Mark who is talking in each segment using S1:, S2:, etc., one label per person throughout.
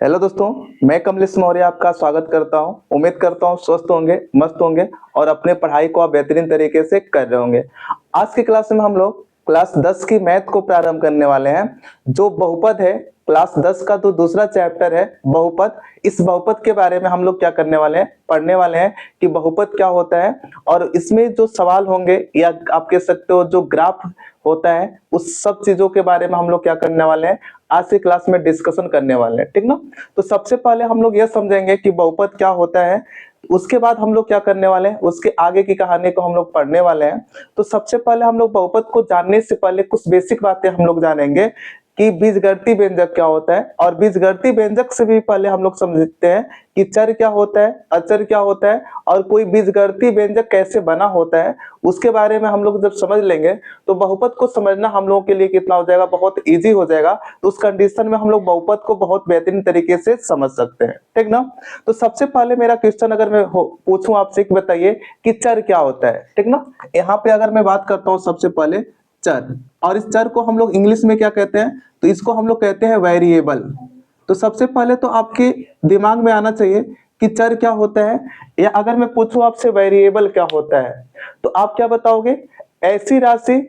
S1: Hello दोस्तों, मैं कमलेश मौर्य आपका स्वागत करता हूं। उम्मीद करता हूं स्वस्थ होंगे, मस्त होंगे और अपने पढ़ाई को आप बेहतरीन तरीके से कर रहे होंगे। आज की क्लास में हम लोग क्लास 10 की मैथ को प्रारंभ करने वाले हैं। जो बहुपद है, क्लास 10 का जो दूसरा चैप्टर है बहुपद, इस बहुपद के बारे में हम लोग क्या करने वाले हैं, पढ़ने वाले हैं कि बहुपद क्या होता है और इसमें जो सवाल होंगे या आप कह सकते हो जो ग्राफ होता है, उस सब चीजों के बारे में हम लोग क्या करने वाले हैं, आज की क्लास में डिस्कशन करने वाले हैं। ठीक ना। तो सबसे पहले हम लोग यह समझेंगे कि बहुपद क्या होता है, उसके बाद हम लोग क्या करने वाले हैं, उसके आगे की कहानी को हम लोग पढ़ने वाले हैं। तो सबसे पहले हम लोग बहुपद को जानने से पहले कुछ बेसिक बातें हम लोग जानेंगे कि बीजगणितीय व्यंजक क्या होता है, और बीजगणितीय व्यंजक से भी पहले हम लोग समझते हैं कि चर क्या होता है, अचर क्या होता है और कोई बीजगणितीय व्यंजक कैसे बना होता है। उसके बारे में हम लोग जब समझ लेंगे तो बहुपद को समझना हम लोगों के लिए कितना हो जाएगा, बहुत इजी हो जाएगा। तो उस कंडीशन में हम लोग बहुपद को बहुत बेहतरीन तरीके से समझ सकते हैं। ठीक ना। तो सबसे पहले मेरा क्वेश्चन अगर मैं पूछूं आपसे, बताइए कि चर क्या होता है। ठीक ना। यहाँ पे अगर मैं बात करता हूँ सबसे पहले चर, और इस चर को हम लोग इंग्लिश में क्या कहते हैं, तो इसको हम लोग कहते हैं वेरिएबल। तो सबसे पहले तो आपके दिमाग में आना चाहिए कि चर क्या होता है, या अगर मैं पूछूं आपसे वेरिएबल क्या होता है तो आप क्या बताओगे, ऐसी राशि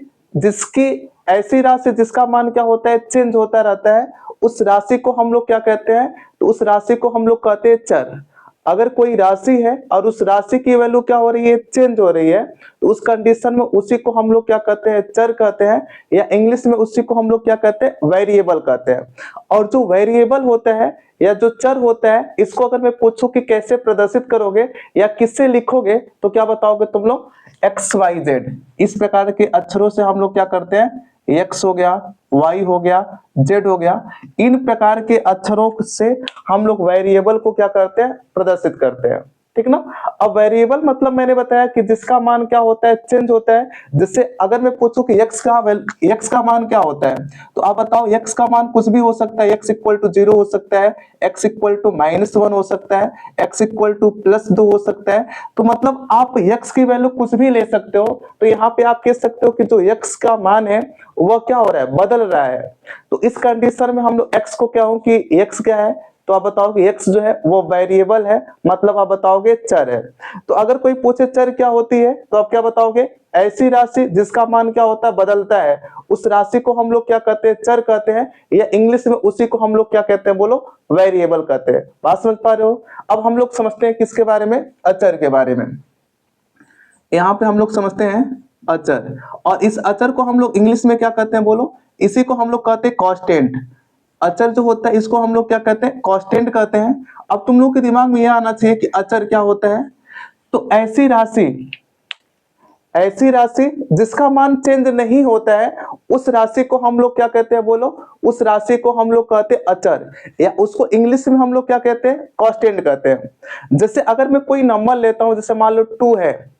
S1: जिसका मान क्या होता है, चेंज होता रहता है, उस राशि को हम लोग क्या कहते हैं, तो उस राशि को हम लोग कहते हैं चर। अगर कोई राशि है और उस राशि की वैल्यू क्या हो रही है, चेंज हो रही है, तो उस कंडीशन में उसी को हम लोग क्या कहते हैं, चर कहते हैं, या इंग्लिश में उसी को हम लोग क्या कहते हैं, वेरिएबल कहते हैं। और जो वेरिएबल होता है या जो चर होता है, इसको अगर मैं पूछूं कि कैसे प्रदर्शित करोगे या किससे लिखोगे, तो क्या बताओगे तुम लोग, एक्स वाई जेड, इस प्रकार के अक्षरों से हम लोग क्या करते हैं, एक्स हो गया, वाई हो गया, जेड हो गया, इन प्रकार के अक्षरों से हम लोग वेरिएबल को क्या करते हैं, प्रदर्शित करते हैं। ठीक ना। अब वेरिएबल मतलब मैंने बताया कि जिसका मान क्या होता है, चेंज होता है। जैसे अगर मैं पूछूं कि एक्स का मान क्या होता है, तो आप बताओ, एक्स का मान कुछ भी हो सकता है। एक्स इक्वल टू 0 हो सकता है, एक्स इक्वल टू -1 हो सकता है, एक्स इक्वल टू +2 हो सकता है। तो मतलब आप एक्स की वैल्यू कुछ भी ले सकते हो। तो यहाँ पे आप कह सकते हो कि जो एक्स का मान है वह क्या हो रहा है, बदल रहा है। तो इस कंडीशन में हम लोग एक्स को क्या हो कि एक्स क्या है, तो आप बताओ कि एक्स जो है वो वेरिएबल है, मतलब आप बताओगे चर है। तो अगर कोई पूछे चर क्या होती है, तो आप क्या बताओगे, ऐसी राशि जिसका मान क्या होता है, बदलता है, उस राशि को हम लोग क्या कहते हैं, चर कहते हैं, या इंग्लिश में उसी को हम लोग क्या कहते हैं, बोलो, वेरिएबल कहते हैं। बात समझ पा रहे हो। अब हम लोग समझते हैं किसके बारे में, अचर के बारे में। यहाँ पे हम लोग समझते हैं अचर, और इस अचर को हम लोग इंग्लिश में क्या कहते हैं, बोलो, इसी को हम लोग कहते हैं कांस्टेंट। अचर जो होता है इसको हम लोग क्या कहते हैं, कांस्टेंट कहते हैं। अब तुम लोग के दिमाग में यह आना चाहिए कि अचर क्या होता है, तो ऐसी राशि जिसका मान चेंज नहीं होता है, उस राशि को हम लोग क्या कहते हैं, बोलो, उस राशि को हम लोग कहते हैं अचर, या उसको इंग्लिश में हम लोग क्या कहते हैं, कांस्टेंट कहते हैं। जैसे अगर मैं कोई नंबर लेता हूं, जैसे मान लो 2 है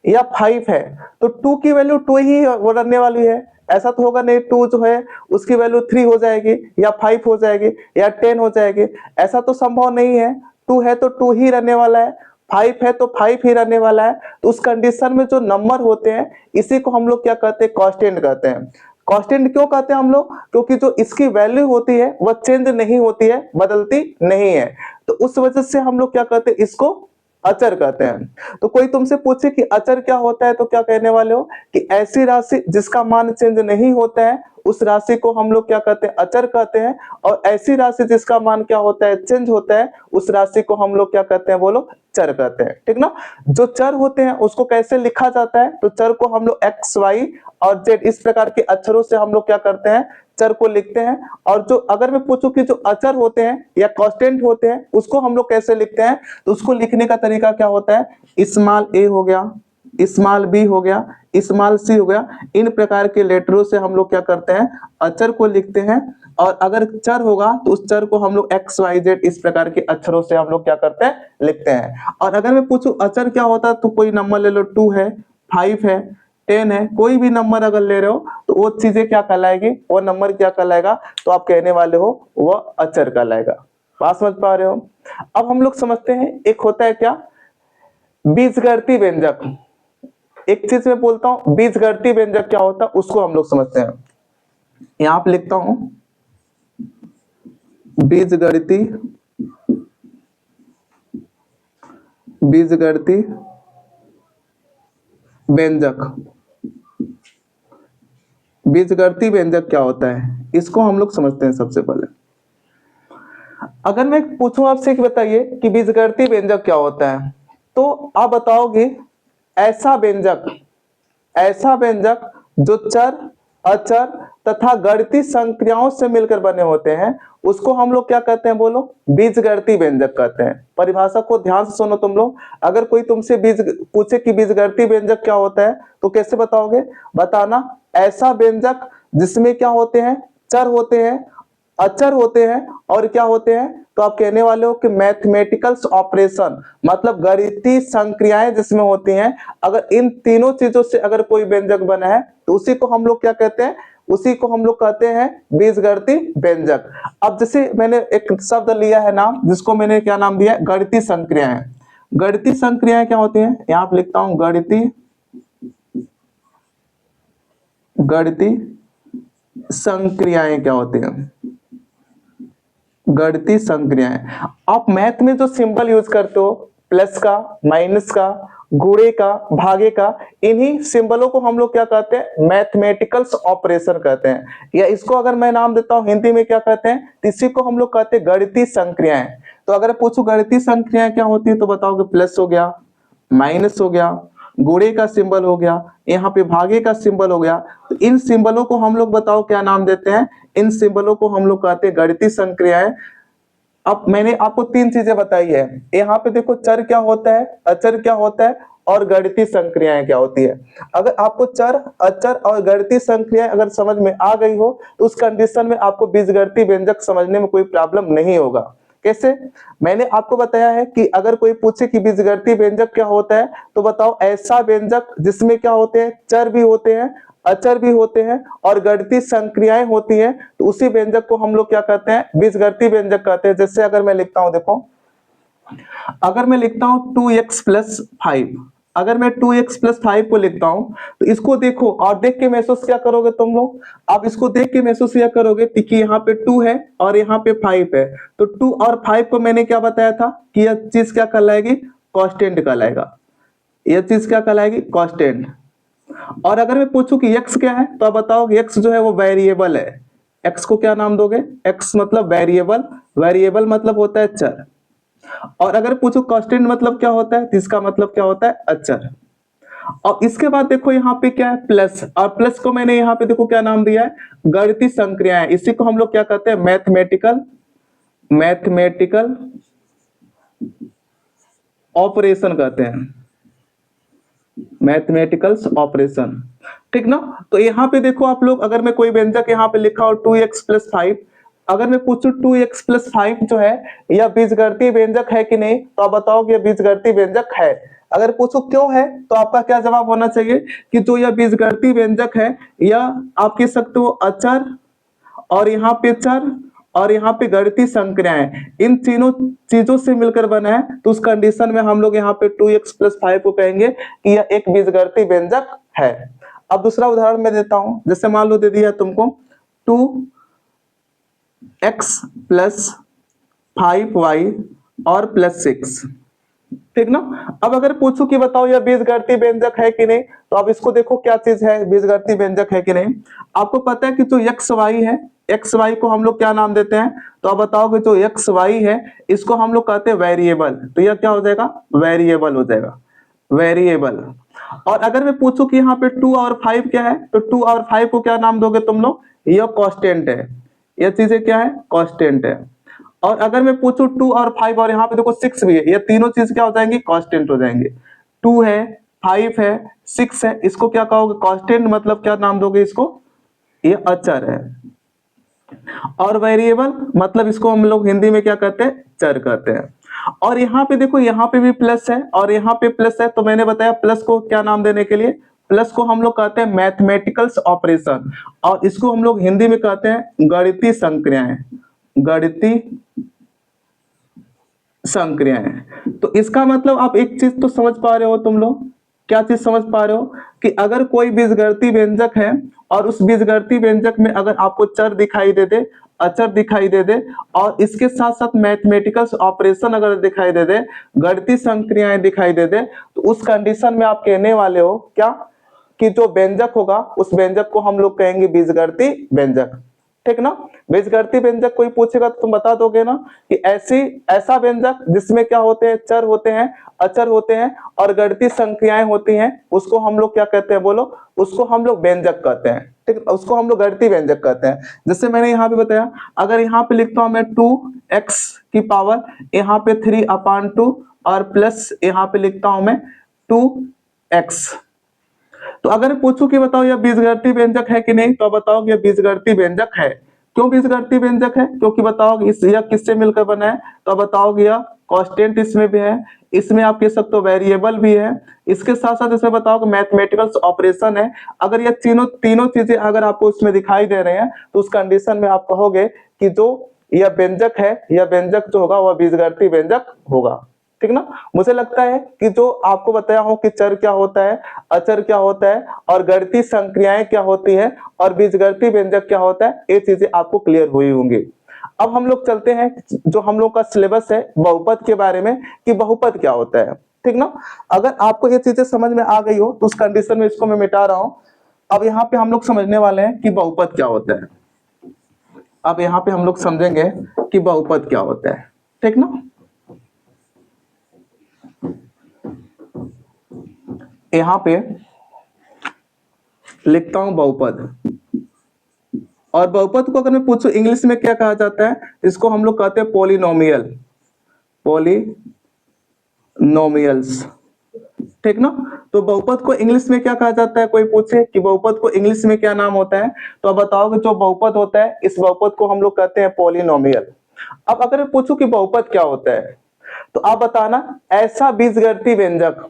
S1: या 5 है, तो 2 की वैल्यू 2 ही रहने वाली है। ऐसा तो होगा नहीं 2 जो है उसकी वैल्यू 3 हो जाएगी या 5 हो जाएगी या 10 हो जाएगी, ऐसा तो संभव नहीं है। 2 है तो 2 ही रहने वाला है, 5 है तो 5 ही रहने वाला है। तो उस कंडीशन में जो नंबर होते हैं, इसी को हम लोग क्या कहते हैं, कांस्टेंट कहते हैं। कांस्टेंट क्यों कहते हैं हम लोग, क्योंकि जो इसकी वैल्यू होती है वह चेंज नहीं होती है, बदलती नहीं है। तो उस वजह से हम लोग क्या कहते हैं, इसको अचर कहते हैं। तो कोई तुमसे पूछे कि अचर क्या होता है, तो क्या कहने वाले हो कि ऐसी राशि जिसका मान चेंज नहीं होता है, उस राशि को हम लोग क्या कहते हैं, अचर कहते हैं। और ऐसी राशि जिसका मान क्या होता है, चेंज होता है, उस राशि को हम लोग क्या कहते हैं, बोलो, चर कहते हैं। ठीक ना। जो चर होते हैं उसको कैसे लिखा जाता है, तो चर को हम लोग एक्स वाई और जेड इस प्रकार के अक्षरों से हम लोग क्या करते हैं, चर को लिखते हैं। और जो अगर मैं पूछूं कि जो अचर होते हैं या कांस्टेंट होते हैं, उसको हम लोग कैसे लिखते हैं, तो उसको लिखने का तरीका क्या होता है, स्मॉल ए हो गया, स्मॉल बी हो गया, स्मॉल सी हो गया, इन प्रकार के लेटरों से हम लोग क्या करते हैं, अचर को लिखते हैं। और अगर चर होगा तो उस चर को हम लोग एक्स वाई जेड इस प्रकार के अक्षरों से हम लोग क्या करते हैं, लिखते हैं। और अगर मैं पूछूं अचर क्या होता है, तो कोई नंबर ले लो, 2 है, 5 है, 10 है, कोई भी नंबर अगर ले रहे हो, तो वो चीजें क्या कहलाएगी, वो नंबर क्या कहलाएगा, तो आप कहने वाले हो वह अचर कहलाएगा। बात समझ पा रहे हो। अब हम लोग समझते हैं एक होता है क्या, बीजगणितीय व्यंजक। एक चीज मैं बोलता हूं, बीजगणितीय व्यंजक क्या होता है उसको हम लोग समझते हैं। यहां पे लिखता हूं बीजगणितीय बीजगणितीय व्यंजक। बीजगणितीय व्यंजक क्या होता है, इसको हम लोग समझते हैं सबसे पहले। अगर मैं पूछूं आपसे कि बताइए कि बीजगणितीय व्यंजक क्या होता है, तो आप बताओगे ऐसा व्यंजक जो चर, अचर तथा गणितीय संक्रियाओं से मिलकर बने होते हैं, उसको हम लोग क्या कहते हैं, बोलो, बीजगणितीय व्यंजक कहते हैं। परिभाषा को ध्यान से सुनो तुम लोग। अगर कोई तुमसे पूछे कि बीजगणितीय व्यंजक क्या होता है, तो कैसे बताओगे, बताना ऐसा व्यंजक जिसमें क्या होते हैं, चर होते हैं, अचर होते हैं और क्या होते हैं, तो आप कहने वाले हो कि मैथमेटिकल्स ऑपरेशन, मतलब गणितीय संक्रियाएं जिसमें होती हैं। अगर इन तीनों चीजों से अगर कोई व्यंजक बना है, तो उसी को हम लोग क्या कहते हैं, उसी को हम लोग कहते हैं बीजगणितीय व्यंजक। अब जैसे मैंने एक शब्द लिया है नाम, जिसको मैंने क्या नाम दिया है, गणितीय संक्रियाएं। गणितीय संक्रियाएं क्या होती हैं, यहां पर लिखता हूं, गणितीय संक्रियाएं क्या होती हैं, गणितीय संक्रियाएं। आप मैथ में जो सिंबल यूज करते हो, प्लस का, माइनस का, गुणे का, भागे का, इन्हीं सिंबलों को हम लोग क्या कहते हैं, मैथमेटिकल्स ऑपरेशन कहते हैं। या इसको अगर मैं नाम देता हूं हिंदी में क्या कहते हैं, इसी को हम लोग कहते हैं गणितीय संक्रियाएं। तो अगर पूछूं गणितीय संक्रियाएं क्या होती है, तो बताओगे प्लस हो गया, माइनस हो गया, गुणे का सिंबल हो गया, यहाँ पे भागे का सिंबल हो गया। तो इन सिंबलों को हम लोग बताओ क्या नाम देते हैं, इन सिंबलों को हम लोग कहते हैं गणितीय संक्रियाएं। अब मैंने आपको तीन चीजें बताई है, यहाँ पे देखो चर क्या होता है, अचर क्या होता है और गणितीय संक्रियाएं क्या होती है। अगर आपको चर, अचर और गणितीय संक्रियाएं अगर समझ में आ गई हो, तो उस कंडीशन में आपको बीजगणितीय व्यंजक समझने में कोई प्रॉब्लम नहीं होगा। कैसे, मैंने आपको बताया है कि अगर कोई पूछे कि बीजगणितीय व्यंजक क्या होता है, तो बताओ ऐसा व्यंजक जिसमें क्या होते हैं, चर भी होते हैं, अचर भी होते हैं और गणितीय संक्रियाएं होती हैं, तो उसी व्यंजक को हम लोग क्या कहते हैं, बीजगणितीय व्यंजक कहते हैं। जैसे अगर मैं लिखता हूं, देखो, अगर मैं लिखता हूं 2x प्लस 5, अगर मैं 2x प्लस 5 को लिखता हूं, तो इसको देखो और देख के महसूस क्या करोगे तुम लोग, आप इसको देख के महसूस क्या करोगे कि यहाँ पे 2 है और यहाँ पे 5 है। तो 2 और 5 को मैंने क्या बताया था कि यह चीज क्या कहलाएगी, कांस्टेंट कहलाएगा। यह चीज क्या कहलाएगी, कांस्टेंट। और अगर मैं पूछूं कि x क्या है, तो आप बताओ x जो है वो वेरिएबल है। x को क्या नाम दोगे, x मतलब वेरिएबल, वेरिएबल मतलब होता है चर। और अगर पूछो कांस्टेंट मतलब क्या होता है, इसका मतलब क्या होता है, अचर। और इसके बाद देखो यहाँ पे क्या है, प्लस, और प्लस को मैंने यहाँ पे देखो क्या नाम दिया है, गणितीय संक्रियाएं। इसी को हम लोग क्या कहते हैं, मैथमेटिकल ऑपरेशन कहते हैं, मैथमेटिकल्स ऑपरेशन, ठीक ना। तो यहाँ पे देखो आप लोग, अगर मैं कोई व्यंजक यहाँ पे लिखा हो 2x प्लस 5, अगर मैं पूछूं 2x प्लस 5 जो है यह बीजगणितीय व्यंजक है कि नहीं, तो आप बताओ कि यह बीजगणितीय व्यंजक है। अगर पूछो क्यों है, तो आपका क्या जवाब होना चाहिए कि जो यह बीजगणितीय व्यंजक है, यह आप कह सकते हो अचर और यहाँ पे चर और यहाँ पे गणितीय संक्रियाएं, इन तीनों चीजों से मिलकर बना है। तो उस कंडीशन में हम लोग यहाँ पे 2x प्लस 5 को कहेंगे कि यह एक बीजगणितीय व्यंजक है। अब दूसरा उदाहरण मैं देता हूं, जैसे मान लो दे दिया तुमको 2x प्लस 5y और प्लस 6, ठीक ना। अब अगर पूछूं कि बताओ यह बीजगणितीय व्यंजक है कि नहीं, तो अब इसको देखो क्या चीज है, बीजगणितीय व्यंजक है कि नहीं। आपको पता है कि जो एक्स वाई है, एक्स वाई को हम लोग क्या नाम देते हैं, तो आप बताओगे जो एक्स वाई है इसको हम लोग कहते हैं वेरिएबल। तो यह क्या हो जाएगा, वेरिएबल हो जाएगा, वेरिएबल। और अगर मैं पूछूं कि यहाँ पे 2 और 5 क्या है, तो 2 और 5 को क्या नाम दोगे तुम लोग, यह कांस्टेंट है, यह चीजें क्या है, कांस्टेंट है। और अगर मैं पूछूं 2 और 5 और यहाँ पे देखो 6 भी है, ये तीनों चीज क्या हो जाएंगी, कांस्टेंट हो जाएंगे। 2 है, 5 है, 6 है, इसको क्या कहोगे, कांस्टेंट, मतलब क्या नाम दोगे इसको, ये अचर है। और वेरिएबल मतलब इसको हम लोग हिंदी में क्या कहते हैं, चर कहते हैं। और यहाँ पे देखो, यहाँ पे भी प्लस है और यहाँ पे प्लस है, तो मैंने बताया प्लस को क्या नाम देने के लिए, प्लस को हम लोग कहते हैं मैथमेटिकल्स ऑपरेशन, और इसको हम लोग हिंदी में कहते हैं गणितीय संक्रियाएं, गणितीय संक्रियाएं। तो इसका मतलब आप एक चीज तो समझ पा रहे हो तुम लोग, क्या चीज समझ पा रहे हो कि अगर कोई बीजगणितीय व्यंजक है और उस बीजगणितीय व्यंजक में अगर आपको चर दिखाई दे दे, अचर दिखाई दे दे और इसके साथ साथ मैथमेटिकल ऑपरेशन अगर दिखाई दे दे, गणितीय संक्रियाएं दिखाई दे दे, तो उस कंडीशन में आप कहने वाले हो क्या कि जो व्यंजक होगा उस व्यंजक को हम लोग कहेंगे बीजगणितीय व्यंजक। ठीक ना। बीजगणितीय व्यंजक कोई पूछेगा तो तुम बता दोगे ना कि ऐसा व्यंजक जिसमें क्या होते हैं, चर होते हैं, अचर होते हैं और गणितीय संख्याएं होती हैं, उसको हम लोग क्या कहते हैं बोलो, उसको हम लोग व्यंजक कहते हैं। ठीक, उसको हम लोग गणितीय व्यंजक कहते हैं। जैसे मैंने यहाँ पे बताया, अगर यहाँ पे लिखता हूं मैं 2x की पावर यहाँ पे 3/2 और प्लस यहाँ पे लिखता हूं मैं 2x, तो अगर पूछूं कि बताओ यह बीजगणितीय व्यंजक है कि नहीं, तो बताओ यह बीजगणितीय व्यंजक है। क्यों बीजगणितीय व्यंजक है? क्योंकि बताओ यह किससे मिलकर बना है, तो बताओ यह कांस्टेंट इसमें भी है, इसमें आप कह सकते हो वेरिएबल भी है, इसके साथ साथ इसमें बताओ कि मैथमेटिकल ऑपरेशन है। अगर ये तीनों चीजें अगर आपको इसमें दिखाई दे रहे हैं तो उस कंडीशन में आप कहोगे कि जो यह व्यंजक है, यह व्यंजक जो होगा वह बीजगणितीय व्यंजक होगा। ठीक ना। मुझे लगता है कि जो आपको बताया हो कि चर क्या होता है, अचर क्या होता है और गणितीय संक्रियाएं क्या होती है और बीजगणितीय व्यंजक क्या होता है, ये चीजें आपको क्लियर हुई होंगी। अब हम लोग चलते हैं जो हम लोग का सिलेबस है बहुपद के बारे में, कि बहुपद क्या होता है। ठीक ना। अगर आपको ये चीजें समझ में आ गई हो तो उस कंडीशन में इसको मैं मिटा रहा हूं। अब यहाँ पे हम लोग समझने वाले हैं कि बहुपद क्या होता है। अब यहाँ पे हम लोग समझेंगे कि बहुपद क्या होता है। ठीक ना। यहां पे लिखता हूं बहुपद, और बहुपद को अगर मैं पूछूं इंग्लिश में क्या कहा जाता है, इसको हम लोग कहते हैं पॉलिनोमियल, पॉलिनोमियल्स। ठीक ना। तो बहुपद को इंग्लिश में क्या कहा जाता है, कोई पूछे कि बहुपद को इंग्लिश में क्या नाम होता है, तो अब बताओ कि जो बहुपद होता है इस बहुपद को हम लोग कहते हैं पॉलिनोमियल। अब अगर मैं पूछूं कि बहुपद क्या होता है, तो आप बताना ऐसा बीजगणितीय व्यंजक,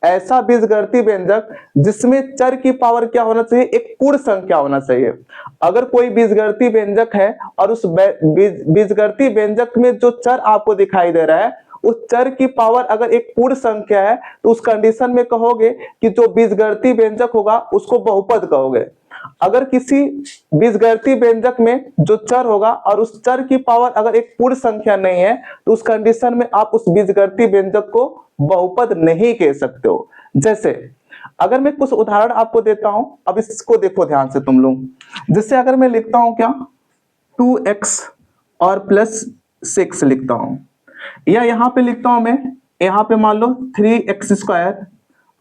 S1: ऐसा बीजगणितीय व्यंजक जिसमें चर की पावर क्या होना चाहिए, एक पूर्ण संख्या होना चाहिए। अगर कोई बीजगणितीय व्यंजक है और उस बीजगणितीय व्यंजक में जो चर आपको दिखाई दे रहा है उस चर की पावर अगर एक पूर्ण संख्या है, तो उस कंडीशन में कहोगे कि जो बीजगणितीय व्यंजक होगा उसको बहुपद कहोगे। अगर किसी बीजगणितीय व्यंजक में जो चर होगा और उस चर की पावर अगर एक पूर्ण संख्या नहीं है, तो उस कंडीशन में आप उस बीजगणितीय व्यंजक को बहुपद नहीं कह सकते हो। जैसे अगर मैं कुछ उदाहरण आपको देता हूं, अब इसको देखो ध्यान से तुम लोग। जैसे अगर मैं लिखता हूं क्या 2x और प्लस 6 लिखता हूं, या यहां पे लिखता हूं मैं, यहां पे मान लो 3x²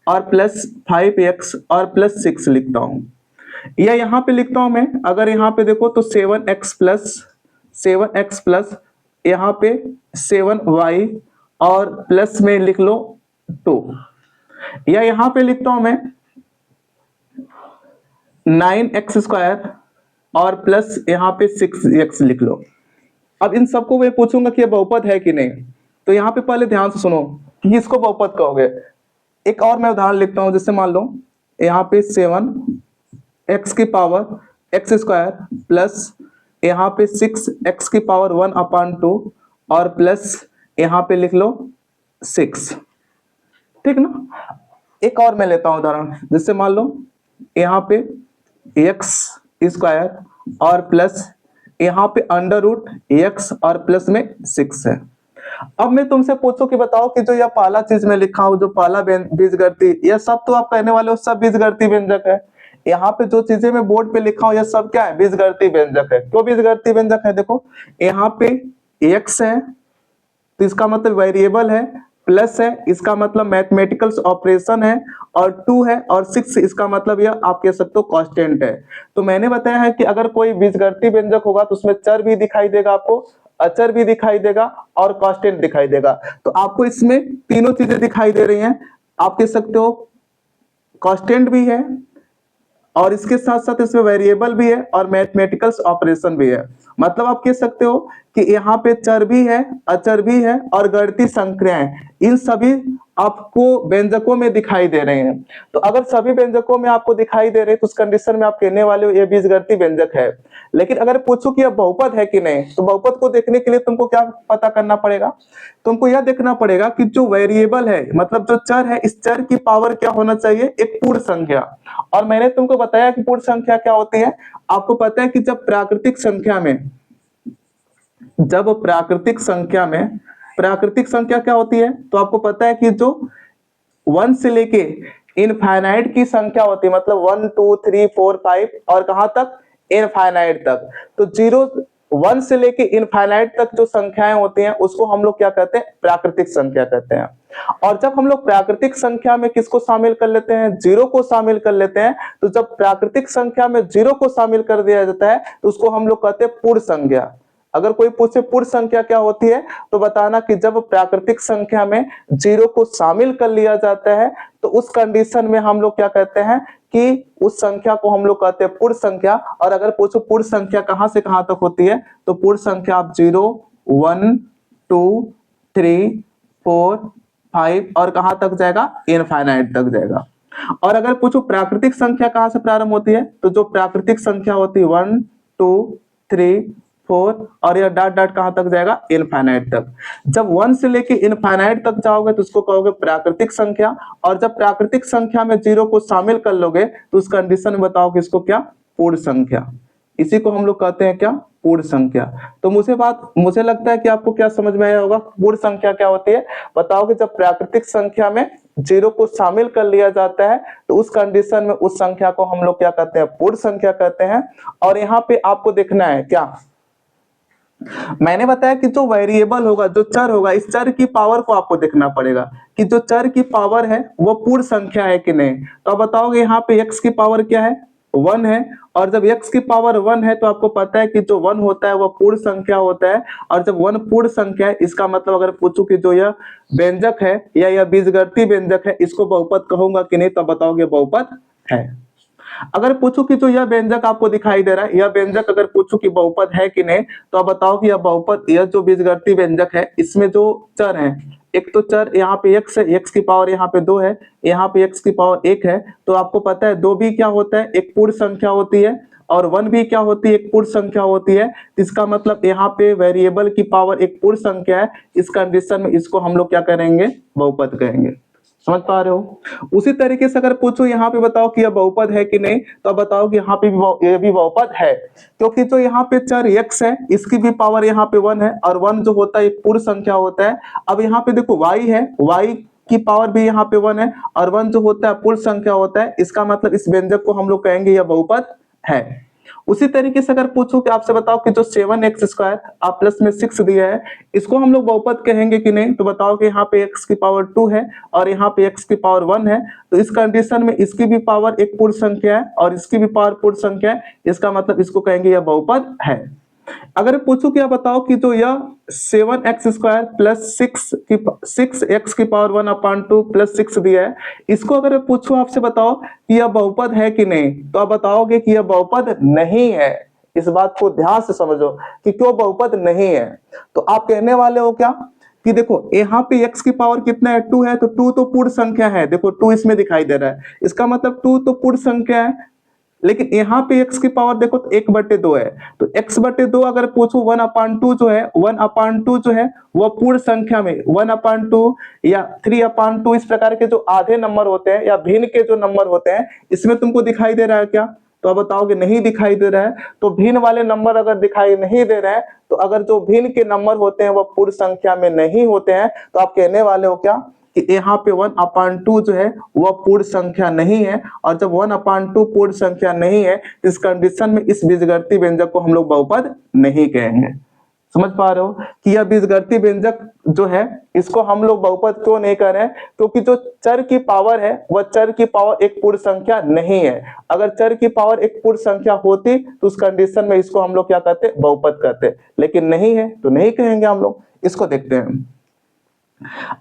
S1: और प्लस 5x और प्लस 6 लिखता हूं, या यहां पे लिखता हूं मैं, अगर यहां पे देखो तो 7x प्लस यहां पे 7y और प्लस में लिख लो 2, या यहां पे लिखता हूं मैं 9x² और प्लस यहां पे 6x लिख लो। अब इन सबको मैं पूछूंगा कि ये बहुपद है कि नहीं, तो यहां पे पहले ध्यान से सुनो कि इसको बहुपद कहोगे। एक और मैं उदाहरण लिखता हूं, जैसे मान लो यहां पे 7x की पावर x² प्लस यहां पे 6x की पावर 1/2 और प्लस यहां पे लिख लो 6। ठीक ना। एक और मैं लेता हूं उदाहरण, जैसे मान लो यहां पे x² और प्लस यहां पे √x और प्लस में 6 है। अब मैं तुमसे पूछूं कि बताओ कि जो यह पहला चीज मैं लिखा हूं, जो पहला बीजगणितीय, यह सब तो आप कहने वाले हो सब बीजगणितीय व्यंजक है। यहाँ पे जो चीजें मैं बोर्ड पे लिखा हूं यह सब क्या है, बीजगणितीय व्यंजक है। क्यों बीजगणितीय व्यंजक है, देखो यहाँ पे x है तो इसका मतलब वेरिएबल है, प्लस है इसका मतलब मैथमेटिकल ऑपरेशन है, और 2 है और 6 इसका मतलब यह आप कह सकते हो कांस्टेंट है। तो मैंने बताया है कि अगर कोई बीजगणितीय व्यंजक होगा तो उसमें चर भी दिखाई देगा आपको, अचर भी दिखाई देगा और कांस्टेंट दिखाई देगा। तो आपको इसमें तीनों चीजें दिखाई दे रही हैं, आप कह सकते हो कांस्टेंट भी है और इसके साथ साथ इसमें वेरिएबल भी है और मैथमेटिकल ऑपरेशन भी है। मतलब आप कह सकते हो कि यहाँ पे चर भी है, अचर भी है और गणितीय संक्रियाएं, इन सभी आपको व्यंजकों में दिखाई दे रहे हैं। तो अगर सभी व्यंजकों में आपको दिखाई दे रहे हैं तो उस कंडीशन में आप कहने वाले हो ये बीजगणितीय व्यंजक है। लेकिन अगर पूछो कि यह बहुपद है कि नहीं, तो बहुपद को देखने के लिए तुमको क्या पता करना पड़ेगा, तुमको यह देखना पड़ेगा कि जो वेरिएबल है मतलब जो चर है, इस चर की पावर क्या होना चाहिए, एक पूर्ण संख्या। और मैंने तुमको बताया कि पूर्ण संख्या क्या होती है। आपको पता है कि जब प्राकृतिक संख्या में जब प्राकृतिक संख्या में, प्राकृतिक संख्या क्या होती है तो आपको पता है कि जो 1 से लेके इनफाइनाइट की संख्या होती है, मतलब 1 2 3 4 5 और कहां तक, इनफाइनाइट तक। तो 1 से लेके इनफाइनाइट तक जो संख्याएं होती हैं उसको हम लोग क्या कहते हैं, प्राकृतिक संख्या कहते हैं। और जब हम लोग प्राकृतिक संख्या में किसको शामिल कर लेते हैं, 0 को शामिल कर लेते हैं, तो जब प्राकृतिक संख्या में 0 को शामिल कर दिया जाता है तो उसको हम लोग कहते हैं पूर्ण संख्या। अगर कोई पूछे पूर्ण संख्या क्या होती है तो बताना कि जब प्राकृतिक संख्या में 0 को शामिल कर लिया जाता है तो उस कंडीशन में हम लोग क्या कहते हैं कि उस संख्या को हम लोग कहते हैं पूर्ण संख्या। और अगर पूछो पूर्ण संख्या कहां से कहां तक होती है तो पूर्ण संख्या आप 0 1 2 3 4 5 और कहां तक जाएगा, इनफाइनाइट तक जाएगा। और अगर पूछो प्राकृतिक संख्या कहां से प्रारंभ होती है तो जो प्राकृतिक संख्या होती है 1 2 3 4 और यह डॉट डॉट कहां तक जाएगा, इनफाइनाइट तक। जब 1 से लेके इनफाइनाइट तक जाओगे तो उसको कहोगे प्राकृतिक संख्या। और जब प्राकृतिक संख्या में 0 को शामिल कर लोगे तो उस कंडीशन में बताओ कि इसको क्या, पूर्ण संख्या। इसी को हम लोग कहते हैं क्या, पूर्ण संख्या। तो मुझे लगता है कि आपको क्या समझ में आया होगा, पूर्ण संख्या क्या होती है। बताओ कि जब प्राकृतिक संख्या में 0 को शामिल कर लिया जाता है तो उस कंडीशन में उस संख्या को हम लोग क्या कहते हैं, पूर्ण संख्या कहते हैं। और यहाँ पे आपको देखना है क्या, मैंने बताया कि जो वेरिएबल होगा, जो चर होगा, इस चर की पावर को आपको देखना पड़ेगा कि जो चर की पावर है वो पूर्ण संख्या है कि नहीं। तो आप बताओगे यहाँ पे x की पावर क्या है, 1 है। और जब x की पावर 1 है तो आपको पता है कि जो 1 होता है वो पूर्ण संख्या होता है। और जब 1 पूर्ण संख्या है इसका मतलब अगर पूछूं कि जो यह व्यंजक है या यह बीजगणितीय व्यंजक है इसको बहुपद कहूंगा कि नहीं, तो बताओगे बहुपद है। अगर पूछूं कि जो यह व्यंजक आपको दिखाई दे रहा है, यह व्यंजक अगर पूछूं कि बहुपद है कि नहीं, तो आप बताओ कि यह बहुपद, यह जो बीजगणितीय व्यंजक है इसमें जो चर है, एक तो चर यहाँ पे x है, x की पावर यहाँ पे 2 है, यहाँ पे x की पावर 1 है। तो आपको पता है 2 भी क्या होता है, एक पूर्ण संख्या होती है, और 1 भी क्या होती है, एक पूर्ण संख्या होती है। इसका मतलब यहाँ पे वेरिएबल की पावर एक पूर्ण संख्या है। इस कंडीशन में इसको हम लोग क्या करेंगे, बहुपद कहेंगे। समझ पा रहे हो। उसी तरीके से अगर पूछो यहाँ पे बताओ कि यह बहुपद है कि नहीं, तो अब बताओ कि यहाँ पे ये भी बहुपद है, क्योंकि जो यहाँ पे चर x है इसकी भी पावर यहाँ पे 1 है, और 1 जो होता है एक पूर्ण संख्या होता है। अब यहाँ पे देखो y है, y की पावर भी यहाँ पे 1 है, और 1 जो होता है पूर्ण संख्या होता है। इसका मतलब इस व्यंजक को हम लोग कहेंगे यह बहुपद है। उसी तरीके से अगर पूछूं कि आपसे बताओ कि जो 7x² आप प्लस में 6 दिया है इसको हम लोग बहुपद कहेंगे कि नहीं, तो बताओ कि यहाँ पे x की पावर 2 है और यहाँ पे x की पावर 1 है। तो इस कंडीशन में इसकी भी पावर एक पूर्ण संख्या है और इसकी भी पावर पूर्ण संख्या है। इसका मतलब इसको कहेंगे यह बहुपद है। अगर पूछूं कि आप बताओ कि जो यह 7x² प्लस 6x की पावर 1/2 प्लस 6 दिया है, इसको अगर पूछूं आपसे बताओ कि यह बहुपद है कि नहीं, तो आप बताओगे कि यह बहुपद नहीं है। इस बात को ध्यान से समझो कि क्यों बहुपद नहीं है। तो आप कहने वाले हो क्या कि देखो यहाँ पे x की पावर कितना है, 2 है, तो 2 तो पूर्ण संख्या है। देखो 2 इसमें दिखाई दे रहा है, इसका मतलब 2 तो पूर्ण संख्या है। लेकिन यहाँ पे x की पावर देखो तो 1/2 है, तो x/2 अगर पूछूं 1/2 जो है, 1/2 जो है वह पूर्ण संख्या में 1/2 या 3/2 इस प्रकार के जो आधे नंबर होते हैं या भिन्न के जो नंबर होते हैं इसमें तुमको दिखाई दे रहा है क्या, तो आप बताओगे नहीं दिखाई दे रहा है। तो भिन्न वाले नंबर अगर दिखाई नहीं दे रहे हैं, तो अगर जो भिन्न के नंबर होते हैं वह पूर्ण संख्या में नहीं होते हैं, तो आप कहने वाले हो क्या कि यहाँ पे 1/2 जो है वह पूर्ण संख्या नहीं है। और जब 1/2 पूर्ण संख्या नहीं है इस कंडीशन में इस बीजगणितीय व्यंजक को हम लोग बहुपद नहीं कहेंगे। समझ पा रहे हो कि यह बीजगणितीय व्यंजक जो है इसको हम लोग बहुपद क्यों नहीं कर रहे हैं, क्योंकि जो चर की पावर है वह चर की पावर एक पूर्ण संख्या नहीं है। अगर चर की पावर एक पूर्ण संख्या होती तो उस कंडीशन में इसको हम लोग क्या कहते, बहुपद कहते, लेकिन नहीं है तो नहीं कहेंगे हम लोग। इसको देखते हैं।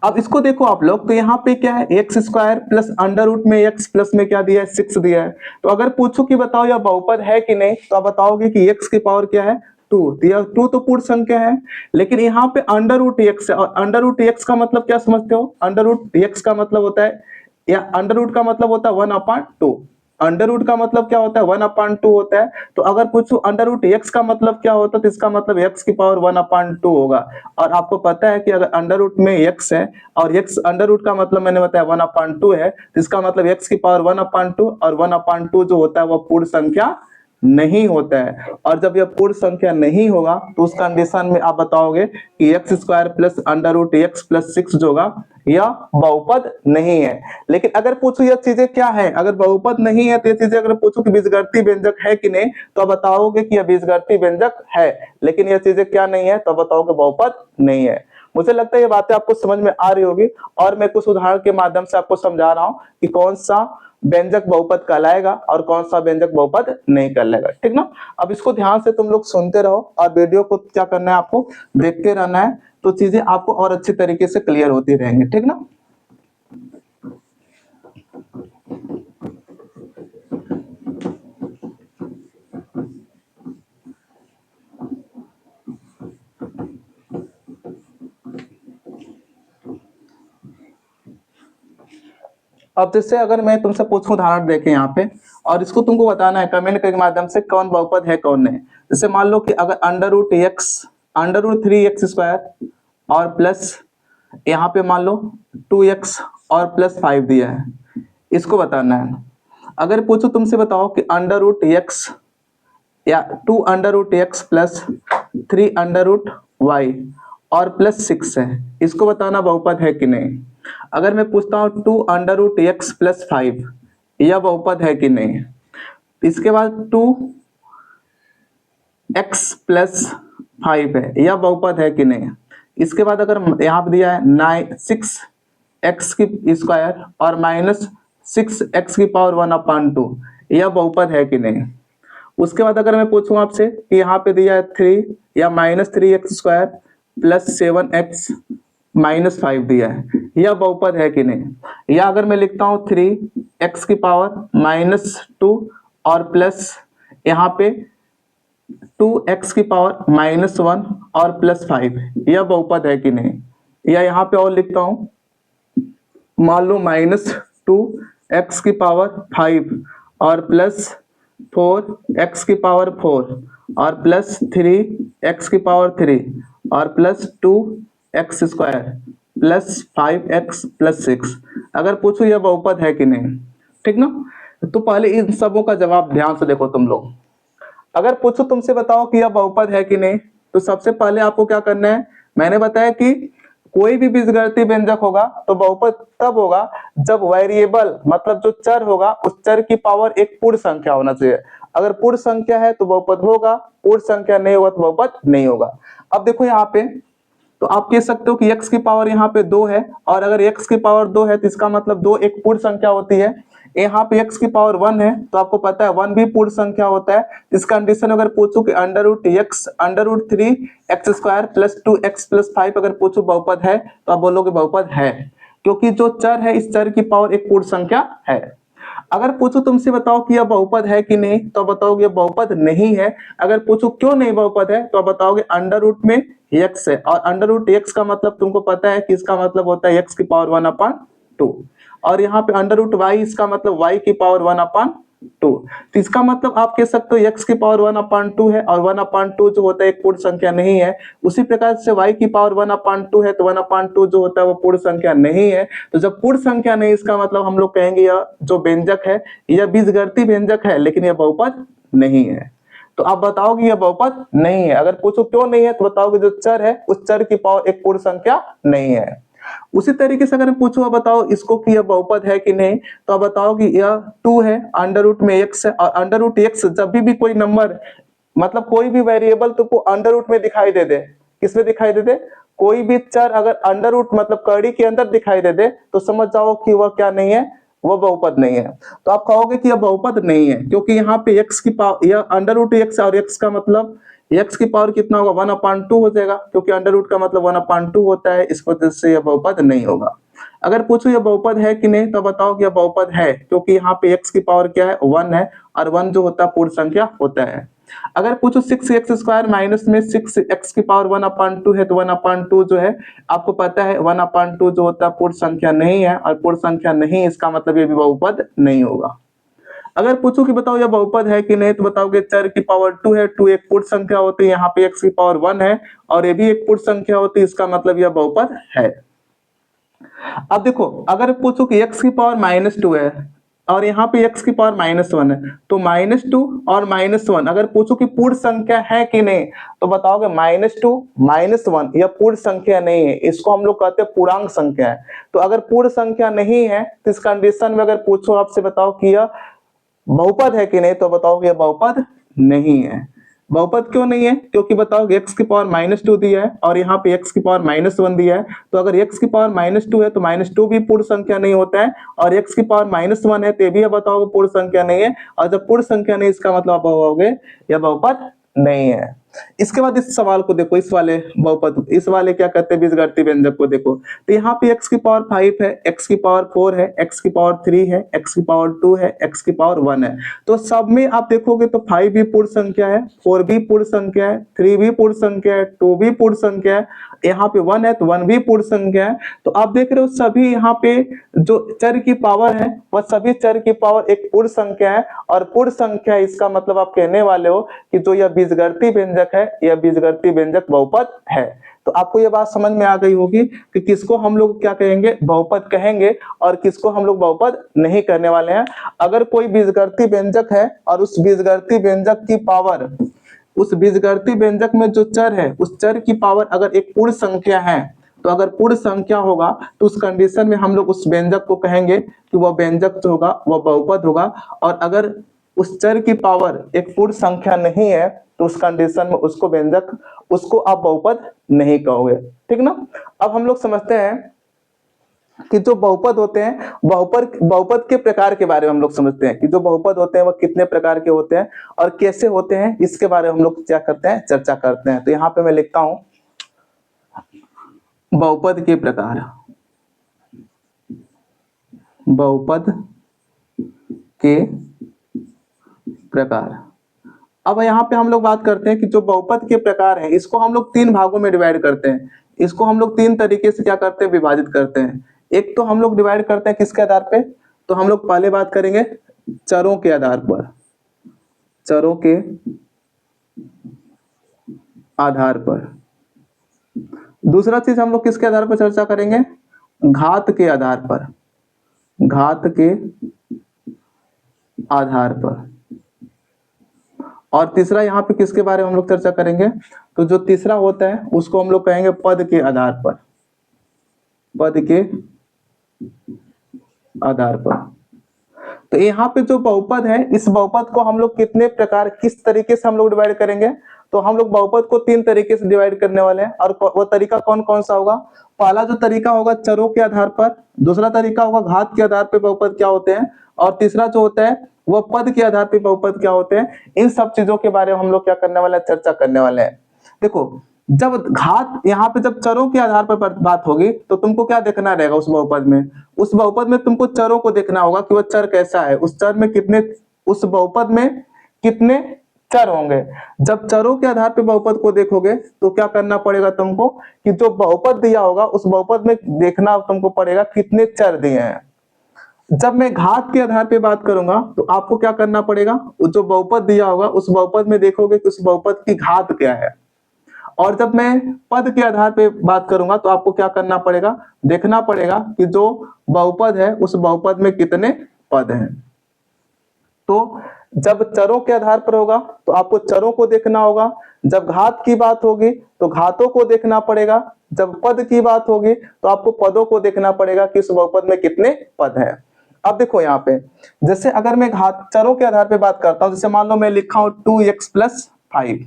S1: अब इसको देखो आप लोग, तो यहाँ पे क्या है, x² प्लस अंडर रूट में x प्लस में क्या दिया है, 6 दिया है। तो अगर पूछो कि बताओ यह बहुपद है कि नहीं, तो आप बताओगे कि x की पावर क्या है, 2। तो यह 2 तो पूर्ण संख्या है। लेकिन यहाँ पे अंडर रूट x है, और अंडर रूट x का मतलब क्या समझते हो, अंडर रूट x का मतलब होता है, या अंडर रूट का मतलब होता है 1/2। अंडर रूट का मतलब क्या होता है, 1/2 होता है। तो अगर पूछो अंडर रूट x का मतलब क्या होता है, तो इसका मतलब x की पावर 1/2 होगा। और आपको पता है कि अगर अंडर रूट में x है और x अंडर रूट का मतलब मैंने बताया 1/2 है, तो इसका मतलब x की पावर 1/2 और 1/2 जो होता है वह पूर्ण संख्या नहीं होता है। और जब यह पूर्ण संख्या नहीं होगा तो उस कंडीशन में आप बताओगे कि x square plus under root x plus 6 जो होगा यह बहुपद नहीं है। लेकिन अगर पूछो यह चीजें क्या है, अगर बहुपद नहीं है तो ये चीजें अगर पूछो कि बीजगणितीय व्यंजक है कि नहीं तो आप बताओगे कि यह बीजगणितीय व्यंजक है। लेकिन यह चीजें क्या नहीं है तो बताओगे बहुपद नहीं है। मुझे लगता है ये बातें आपको समझ में आ रही होगी और मैं कुछ उदाहरण के माध्यम से आपको समझा रहा हूं कि कौन सा व्यंजक बहुपद कहलाएगा और कौन सा व्यंजक बहुपद नहीं कहलाएगा, ठीक ना। अब इसको ध्यान से तुम लोग सुनते रहो और वीडियो को क्या करना है, आपको देखते रहना है, तो चीजें आपको और अच्छी तरीके से क्लियर होती रहेंगी, ठीक ना। अब जैसे अगर मैं तुमसे पूछूं उदाहरण देके यहाँ पे और इसको तुमको बताना है कमेंट के माध्यम से कौन बहुपद है कौन नहीं। जैसे मान लो कि अगर under root x under root 3x square और प्लस यहाँ पे मान लो 2x और प्लस 5 दिया है, इसको बताना है। अगर पूछो तुमसे बताओ कि अंडर रूट एक्स या 2 under root x plus 3 under root y और प्लस 6 है, इसको बताना बहुपद है कि नहीं। अगर मैं पूछता हूँ 2 अंडर रूट एक्स प्लस 5 यह बहुपद है कि नहीं। इसके बाद 2x प्लस 5 है, यह बहुपद है कि नहीं। इसके बाद अगर यहाँ पे दिया है 6x की स्क्वायर और माइनस 6x की पावर 1/2 यह बहुपद है कि नहीं। उसके बाद अगर मैं पूछूं आपसे कि यहाँ पे दिया है 3 या minus 3x square plus 7x minus 5 दिया है, यह बहुपद है कि नहीं। या अगर मैं लिखता हूँ 3x की पावर माइनस 2 और प्लस यहाँ पे 2x की पावर माइनस 1 और प्लस 5 यह बहुपद है कि नहीं। या यहाँ पे और लिखता हूँ मान लो -2x की पावर 5 और प्लस 4x की पावर 4 और प्लस 3x की पावर 3 और plus 2x square plus 5x plus 6। अगर पूछो यह बहुपद है कि नहीं, ठीक ना। तो पहले इन सबों का जवाब ध्यान से देखो तुम लोग। अगर पूछो तुमसे बताओ कि यह बहुपद है कि नहीं तो सबसे पहले आपको क्या करना है, मैंने बताया कि कोई भी बीजगणितीय व्यंजक होगा तो बहुपद तब होगा जब वेरिएबल मतलब जो चर होगा उस चर की पावर एक पूर्ण संख्या होना चाहिए। अगर पूर्ण संख्या है तो बहुपद होगा, पूर्ण संख्या नहीं होगा तो बहुपद नहीं होगा। अब देखो यहाँ पे तो आप कह सकते हो कि x की पावर यहाँ पे 2 है और अगर x की पावर 2 है तो इसका मतलब 2 एक पूर्ण संख्या होती है। यहाँ पे x की पावर 1 है तो आपको पता है 1 भी पूर्ण संख्या होता है। इस कंडीशन अगर पूछो कि under root x under root 3x square plus 2x plus 5 अगर पूछो बहुपद है तो आप बोलोगे बहुपद है, क्योंकि जो चर है इस चर की पावर एक पूर्ण संख्या है। अगर पूछो तुमसे बताओ कि यह बहुपद है कि नहीं तो बताओगे बहुपद नहीं है। अगर पूछो क्यों नहीं बहुपद है तो बताओगे अंडर रूट में x है और अंडर रूट x का मतलब तुमको पता है कि इसका मतलब होता है x की पावर 1/2 और यहाँ पे अंडर रूट y इसका मतलब y की पावर 1/2। तो इसका मतलब आप कह सकते हो x की पावर 1/2 है और 1/2 जो होता है एक पूर्ण संख्या नहीं है। उसी प्रकार से y की पावर 1/2 है तो 1/2 जो होता है वो पूर्ण संख्या नहीं है। तो जब पूर्ण संख्या नहीं इसका मतलब हम लोग कहेंगे यह जो व्यंजक है यह बीजगणितीय व्यंजक है लेकिन यह बहुपद नहीं है। तो आप बताओगे यह बहुपद नहीं है। अगर पूछो क्यों नहीं है तो बताओगे जो चर है उस चर की पावर एक पूर्ण संख्या नहीं है। उसी तरीके से अगर पूछो बताओ इसको कि यह बहुपद है कि नहीं तो आप बताओ कि यह 2 है अंडर रूट में x है और अंडर रूट x जब भी कोई नंबर मतलब कोई भी वेरिएबल तुमको अंडर रूट में दिखाई दे दे, किसमें दिखाई दे दे, कोई भी चर अगर अंडर रूट मतलब कड़ी के अंदर दिखाई दे दे तो समझ जाओ कि वह क्या नहीं है, वह बहुपद नहीं है। तो आप कहोगे कि यह बहुपद नहीं है क्योंकि यहाँ पे x की पावर यह अंडर रूट x और x का मतलब x की पावर कितना होगा 1/2 हो जाएगा क्योंकि अंडर रूट का मतलब 1/2 होता है, इस वजह से यह बहुपद नहीं होगा। अगर पूछो यह बहुपद है कि नहीं तो बताओ कि यह बहुपद है क्योंकि यहाँ पे x की पावर क्या है 1 है और 1 जो होता है पूर्ण संख्या होता है। अगर पूछो 6x स्क्वायर माइनस में 6x की पावर 1/2 है तो 1/2 जो है आपको पता है 1/2 जो होता है पूर्ण संख्या नहीं है और पूर्ण संख्या नहीं इसका मतलब ये भी बहुपद नहीं होगा। अगर पूछो कि बताओ यह बहुपद है कि नहीं तो बताओगे चर की पावर 2 है, 2 एक पूर्ण संख्या होती है, यहाँ पे x की पावर 1 है और ये भी एक पूर्ण संख्या होती है, इसका मतलब यह बहुपद है। अब देखो अगर पूछो कि x की पावर -2 है और यहाँ पे x की पावर -1 है, तो -2 और -1 अगर पूछो कि पूर्ण संख्या है कि नहीं, तो बताओगे -2 -1 यह पूर्ण संख्या नहीं है, इसको हम लोग कहते हैं पूर्णांक संख्या है। तो अगर पूर्ण संख्या नहीं है तो इस कंडीशन में अगर पूछो आपसे बताओ कि यह बहुपद है कि नहीं, तो बताओगे यह बहुपद नहीं है। बहुपद क्यों नहीं है? क्योंकि बताओ x की पावर -2 दिया है और यहाँ पे x की पावर -1 दिया है, तो अगर x की पावर -2 है तो -2 भी पूर्ण संख्या नहीं होता है, और x की पावर -1 है तो ये भी बताओगे पूर्ण संख्या नहीं है, और जब पूर्ण संख्या नहीं इसका मतलब आप बताओगे यह बहुपद नहीं है। इसके बाद इस सवाल को देखो, इस वाले बहुपद, इस वाले क्या कहते हैं बीजगणितीय व्यंजक को देखो, तो यहाँ पे x की पावर 5 है, x की पावर 4 है, x की पावर 3 है, x की पावर 2 है, x की पावर 1 है। तो सब में आप देखोगे तो 5 भी पूर्ण संख्या है, 4 भी पूर्ण संख्या है, 3 भी पूर्ण संख्या है, 2 भी पूर्ण संख्या है, यहाँ पे 1 है तो 1 भी पूर्ण संख्या है। तो आप देख रहे हो सभी यहाँ पे जो चर की पावर है वह सभी चर की पावर एक पूर्ण संख्या है, और पूर्ण संख्या इसका मतलब आप कहने वाले हो कि जो यह बीजगणितीय व्यंजक है यह बीजगणितीय व्यंजक बहुपद है। तो आपको यह बात समझ में आ गई होगी कि किसको हम लोग क्या कहेंगे, बहुपद कहेंगे, और किसको हम लोग बहुपद नहीं करने वाले हैं। अगर कोई बीजगणितीय व्यंजक है और उस बीजगणितीय व्यंजक की पावर, उस बीजगणितीय व्यंजक में जो चर है उस चर की पावर अगर एक पूर्ण संख्या है, तो अगर पूर्ण संख्या होगा तो उस कंडीशन में हम लोग उस व्यंजक को कहेंगे कि वह व्यंजक जो होगा वह बहुपद होगा। और अगर उस चर की पावर एक पूर्ण संख्या नहीं है तो उस कंडीशन में उसको व्यंजक, उसको आप बहुपद नहीं कहोगे। ठीक ना। अब हम लोग समझते हैं कि जो बहुपद होते हैं, बहुपद के प्रकार के बारे में हम लोग समझते हैं कि जो बहुपद होते हैं वह कितने प्रकार के होते हैं और कैसे होते हैं, इसके बारे में हम लोग क्या करते हैं, चर्चा करते हैं। तो यहाँ पे मैं लिखता हूं बहुपद के प्रकार। बहुपद के प्रकार। अब यहाँ पे हम लोग बात करते हैं कि जो बहुपद के प्रकार हैं इसको हम लोग 3 भागों में डिवाइड करते हैं। इसको हम लोग 3 तरीके से क्या करते हैं, विभाजित करते हैं। एक तो हम लोग डिवाइड करते हैं किसके आधार पे, तो हम लोग पहले बात करेंगे चरों के आधार पर। चरों के आधार पर। दूसरा चीज हम लोग किसके आधार पर चर्चा करेंगे, घात के आधार पर। घात के आधार पर। और तीसरा यहाँ पे किसके बारे में हम लोग चर्चा करेंगे, तो जो तीसरा होता है उसको हम लोग कहेंगे पद के आधार पर। पद के आधार पर। तो यहाँ पे जो बहुपद है इस बहुपद को हम लोग कितने प्रकार, किस तरीके से हम लोग डिवाइड करेंगे, तो हम लोग बहुपद को 3 तरीके से डिवाइड करने वाले हैं। और वो तरीका कौन कौन सा होगा, पहला जो तरीका होगा चरों के आधार पर, दूसरा तरीका होगा घात के आधार पर बहुपद क्या होते हैं, और तीसरा जो होता है वो पद के आधार पर बहुपद क्या होते हैं। इन सब चीजों के बारे में हम लोग क्या करने वाले हैं, चर्चा करने वाले हैं। देखो जब घात, यहाँ पे जब चरों के आधार पर बात होगी तो तुमको क्या देखना रहेगा उस बहुपद में, उस बहुपद में तुमको चरों को देखना होगा कि वह चर कैसा है, उस चर में कितने, उस बहुपद में कितने चर होंगे। जब चरों के आधार पर बहुपद को देखोगे तो क्या करना पड़ेगा तुमको, कि जो बहुपद दिया होगा उस बहुपद में देखना तुमको पड़ेगा कितने चर दिए हैं। जब मैं घात के आधार पे बात करूंगा तो आपको क्या करना पड़ेगा, जो बहुपद दिया होगा उस बहुपद में देखोगे कि उस बहुपद की घात क्या है। और जब मैं पद के आधार पे बात करूंगा तो आपको क्या करना पड़ेगा, देखना पड़ेगा कि जो बहुपद है उस बहुपद में कितने पद हैं। तो जब चरों के आधार पर होगा तो आपको चरों को देखना होगा, जब घात की बात होगी तो घातों को देखना पड़ेगा, जब पद की बात होगी तो आपको पदों को देखना पड़ेगा कि उस बहुपद में कितने पद हैं। अब देखो यहाँ पे, जैसे अगर मैं घात चरों के आधार पे बात करता हूं, जैसे मान लो मैं लिखा हूं 2x + 5,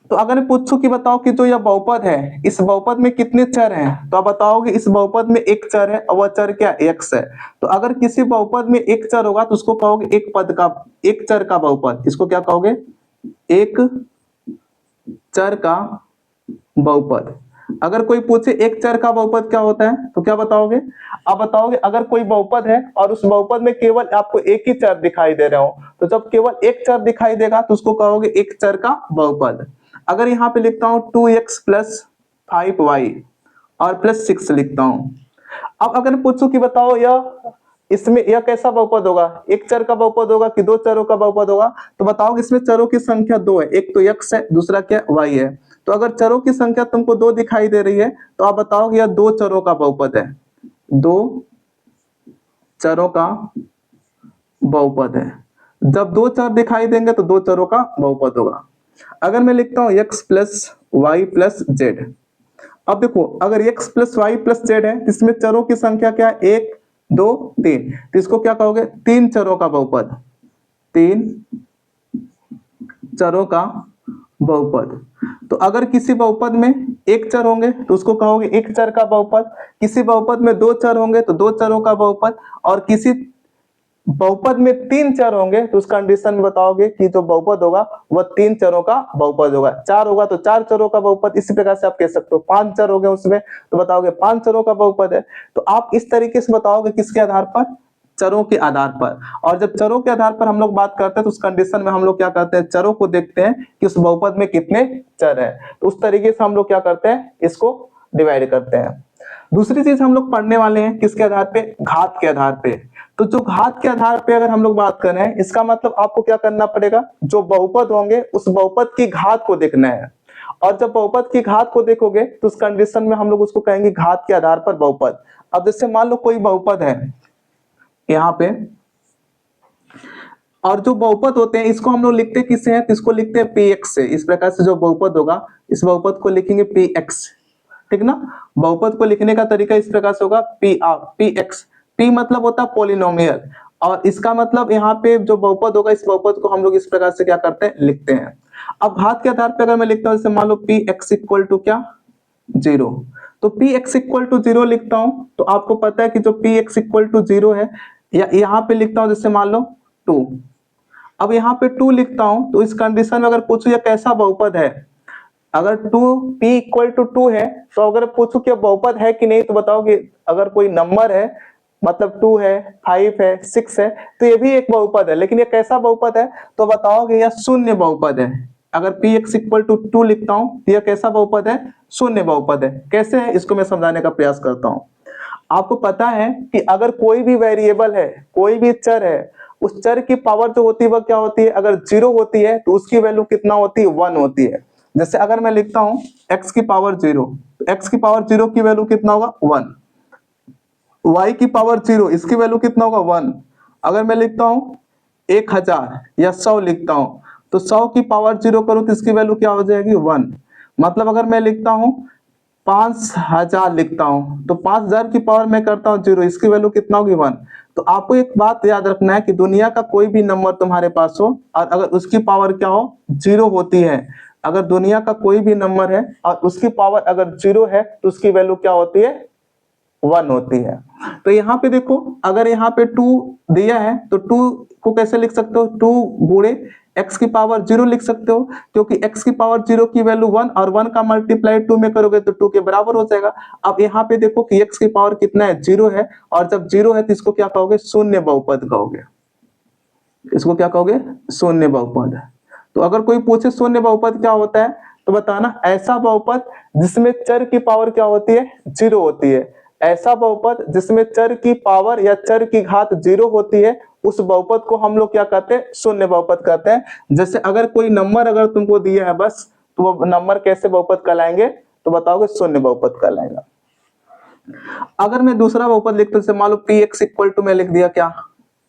S1: तो अगर मैं पूछूं कि बताओ कि जो यह बहुपद है इस बहुपद में कितने चर हैं, तो आप बताओगे इस बहुपद में एक चर है और वह चर क्या, x है। तो अगर किसी बहुपद में एक चर होगा तो उसको कहोगे एक पद का, एक चर का बहुपद, इसको क्या कहोगे, एक चर का बहुपद। अगर कोई पूछे एक चर का बहुपद क्या होता है तो क्या बताओगे, आप बताओगे अगर कोई बहुपद है और उस बहुपद में केवल आपको एक ही चर दिखाई दे रहा हो, तो जब केवल एक चर दिखाई देगा तो उसको कहोगे एक चर का बहुपद। अगर यहाँ पे लिखता हूं 2x + 5y और +6 लिखता हूं। अब अगर पूछूं कि बताओ यह, इसमें यह कैसा बहुपद होगा, एक चर का बहुपद होगा कि 2 चरों का बहुपद होगा, तो बताओ इसमें चरों की संख्या 2 है, एक तो x है दूसरा क्या, y है। तो अगर चरों की संख्या तुमको 2 दिखाई दे रही है तो आप बताओ यह 2 चरों का बहुपद है, 2 चरों का बहुपद है। जब दो चर दिखाई देंगे तो दो चरों का बहुपद होगा। अगर मैं लिखता हूं x plus y plus z, अब देखो अगर x plus y plus z है, इसमें चरों की संख्या क्या है, 1 2 3, तो इसको क्या कहोगे, तीन चरों का बहुपद, तीन चरों का बहुपद। तो अगर किसी बहुपद में एक चर होंगे तो उसको कहोगे एक चर का बहुपद, किसी बहुपद में दो चर होंगे तो दो चरों का बहुपद, और किसी बहुपद में तीन चर होंगे तो उस कंडीशन में बताओगे कि जो बहुपद होगा वह तीन चरों का बहुपद होगा। चार होगा तो चार चरों का बहुपद, इसी प्रकार से आप कह सकते हो। पांच चर हो गए उसमें तो बताओगे पांच चरों का बहुपद है। तो आप इस तरीके से बताओगे, किसके आधार पर, चरों के आधार पर। और जब चरों के आधार पर हम लोग बात करते हैं तो उस कंडीशन में हम लोग क्या करते हैं, चरों को देखते हैं कि उस बहुपद में कितने चर है, तो उस तरीके से हम लोग क्या करते हैं, इसको डिवाइड करते हैं। दूसरी चीज हम लोग पढ़ने वाले हैं किसके आधार पे, घात के आधार पे। तो जो घात के आधार पे अगर हम लोग बात कर रहे हैं, इसका मतलब आपको क्या करना पड़ेगा, जो बहुपद होंगे उस बहुपद की घात को देखना है। और जब बहुपद की घात को देखोगे तो उस कंडीशन में हम लोग उसको कहेंगे घात के आधार पर बहुपद। अब जैसे मान लो कोई बहुपद है यहाँ पे, और जो बहुपद होते हैं इसको हम लोग लिखते किससे हैं, तो इसको लिखते हैं px से। इस प्रकार से जो बहुपद होगा इस बहुपद को लिखेंगे px, ठीक ना। बहुपद को लिखने का तरीका इस प्रकार से होगा px, p मतलब होता है पॉलिनोमियल, और इसका मतलब यहाँ पे जो बहुपद होगा इस बहुपद को हम लोग इस प्रकार से क्या करते हैं, लिखते हैं। अब घात के आधार पे अगर मैं लिखता हूँ, जैसे मान लो px इक्वल टू क्या, 0, तो px इक्वल टू 0 लिखता हूं, तो आपको पता है कि जो px इक्वल टू 0 है, या यहाँ पे लिखता हूं जैसे मान लो 2, अब यहाँ पे 2 लिखता हूं, तो इस कंडीशन में अगर पूछू यह कैसा बहुपद है, अगर 2 p इक्वल टू 2 है, तो अगर पूछू कि बहुपद है कि नहीं, तो बताओगे अगर कोई नंबर है, मतलब 2 है, 5 है, 6 है, तो ये भी एक बहुपद है, लेकिन ये कैसा बहुपद है, तो बताओगे यह शून्य बहुपद है। अगर px इक्वल टू 2 लिखता हूं तो यह कैसा बहुपद है, शून्य बहुपद है। कैसे है, इसको मैं समझाने का प्रयास करता हूं। आपको पता है कि अगर कोई भी वेरिएबल है, कोई भी चर है, उस चर की पावर जो होती है वह क्या होती है, अगर 0 होती है तो उसकी वैल्यू कितना होती है, 1 होती है। जैसे अगर मैं लिखता हूं x की पावर 0, तो x की पावर 0 की वैल्यू कितना होगा, 1। y की पावर 0, इसकी वैल्यू कितना होगा, 1। अगर मैं लिखता हूं 1000 या 100 लिखता हूं, तो 100 की पावर 0 करूं तो इसकी वैल्यू क्या हो जाएगी, 1। मतलब अगर मैं लिखता हूं 5000 लिखता हूं, तो 5000 की पावर मैं करता हूं 0, इसकी वैल्यू कितना होगी, 1। तो आपको एक बात याद रखना है कि दुनिया का कोई भी नंबर तुम्हारे पास हो और अगर उसकी पावर क्या हो, 0 होती है, अगर दुनिया का कोई भी नंबर है और उसकी पावर अगर 0 है तो उसकी वैल्यू क्या होती है, 1 होती है। तो यहाँ पे देखो, अगर यहाँ पे 2 दिया है तो 2 को कैसे लिख सकते हो, 2 गुणे x की पावर 0 लिख सकते हो, क्योंकि x की पावर 0 की वैल्यू 1 और 1 का मल्टीप्लाई 2 में करोगे तो 2 के बराबर हो जाएगा। अब यहाँ पे देखो कि x की पावर कितना है, 0 है, और जब 0 है तो इसको क्या कहोगे, शून्य बहुपद कहोगे। इसको क्या कहोगे, शून्य बहुपद। तो अगर कोई पूछे शून्य बहुपद क्या होता है, तो बताना ऐसा बहुपद जिसमें चर की पावर क्या होती है, 0 होती है। ऐसा बहुपद जिसमें चर की पावर या चर की घात 0 होती है, उस बहुपद को हम लोग क्या कहते हैं, शून्य बहुपद कहते हैं। जैसे अगर कोई नंबर अगर तुमको दिया है बस, तो वो नंबर कैसे बहुपद कहलाएंगे, तो बताओगे शून्य बहुपद कहलाएगा। अगर मैं दूसरा बहुपद लिखता हूं, जैसे मान लो px इक्वल टू मैं लिख दिया क्या,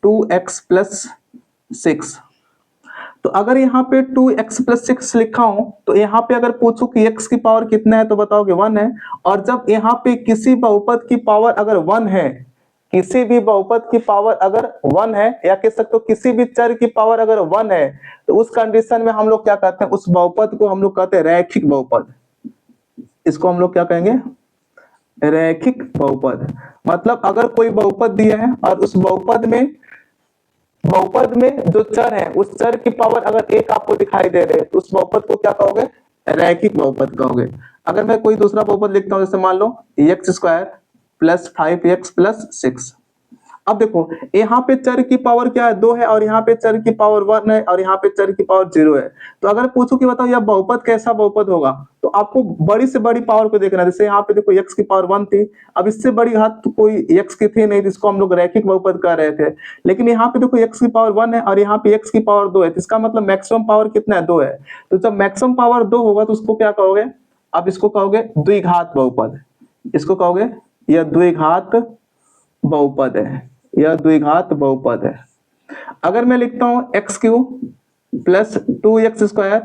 S1: 2x प्लस 6, तो अगर यहाँ पे 2x प्लस 6 लिखा हूं, तो यहाँ पे अगर पूछूं कि x की पावर कितना है, तो बताओगे 1 है। और जब यहाँ पे किसी बहुपद की पावर अगर 1 है, किसी भी बहुपद की पावर अगर 1 है, या कह सकते हो किसी भी चर की पावर अगर 1 है, तो उस कंडीशन में हम लोग क्या कहते हैं, उस बहुपद को हम लोग कहते हैं रैखिक बहुपद। इसको हम लोग क्या कहेंगे, रैखिक बहुपद। मतलब अगर कोई बहुपद दिया है और उस बहुपद में जो चर है, उस चर की पावर अगर 1 आपको दिखाई दे रहे, तो उस बहुपद को क्या कहोगे, रैखिक बहुपद कहोगे। अगर मैं कोई दूसरा बहुपद लिखता हूं, जैसे मान लो x square plus 5x plus 6, अब देखो यहाँ पे चर की पावर क्या है, 2 है, और यहाँ पे चर की पावर 1 है, और यहाँ पे चर की पावर 0 है। तो अगर पूछो कि बताओ यह बहुपद कैसा बहुपद होगा, तो आपको बड़ी से बड़ी पावर को देखना है। जैसे यहाँ पे देखो x की पावर 1 थी, अब इससे बड़ी घात तो कोई x की थी नहीं, जिसको हम लोग रैखिक बहुपद कह रहे थे। लेकिन यहाँ पे देखो x की पावर 1 है और यहाँ पे x की पावर 2 है, तो इसका मतलब मैक्सिमम पावर कितना है, 2 है। तो जब मैक्सिमम पावर 2 होगा तो उसको क्या कहोगे, अब इसको कहोगे द्विघात बहुपद। इसको कहोगे यह द्विघात बहुपद है। यह द्विघात बहुपद है। अगर मैं लिखता हूं x cube plus 2x square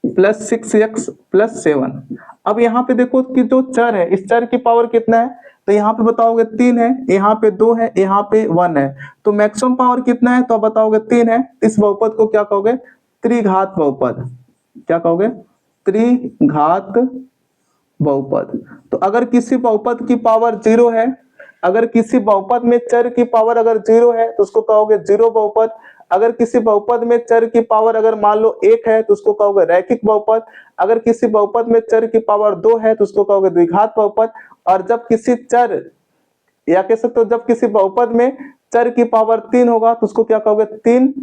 S1: plus 6x plus 7, अब यहाँ पे देखो कि जो चर है इस चर की पावर कितना है, तो यहाँ पे बताओगे 3 है, यहाँ पे 2 है, यहाँ पे 1 है, तो मैक्सिमम पावर कितना है, तो आप बताओगे 3 है। इस बहुपद को क्या कहोगे, त्रिघात बहुपद। क्या कहोगे, त्रिघात बहुपद। तो अगर किसी बहुपद की पावर 0 है, अगर किसी बहुपद में चर की पावर अगर 0 है तो उसको कहोगे जीरो बहुपद। अगर किसी बहुपद में चर की पावर अगर मान लो 1 है तो उसको कहोगे रैखिक बहुपद। अगर किसी बहुपद में चर की पावर 2 है तो उसको कहोगे द्विघात बहुपद। और जब किसी चर या कह सकते हो जब किसी बहुपद में चर की पावर 3 होगा तो उसको क्या कहोगे, 3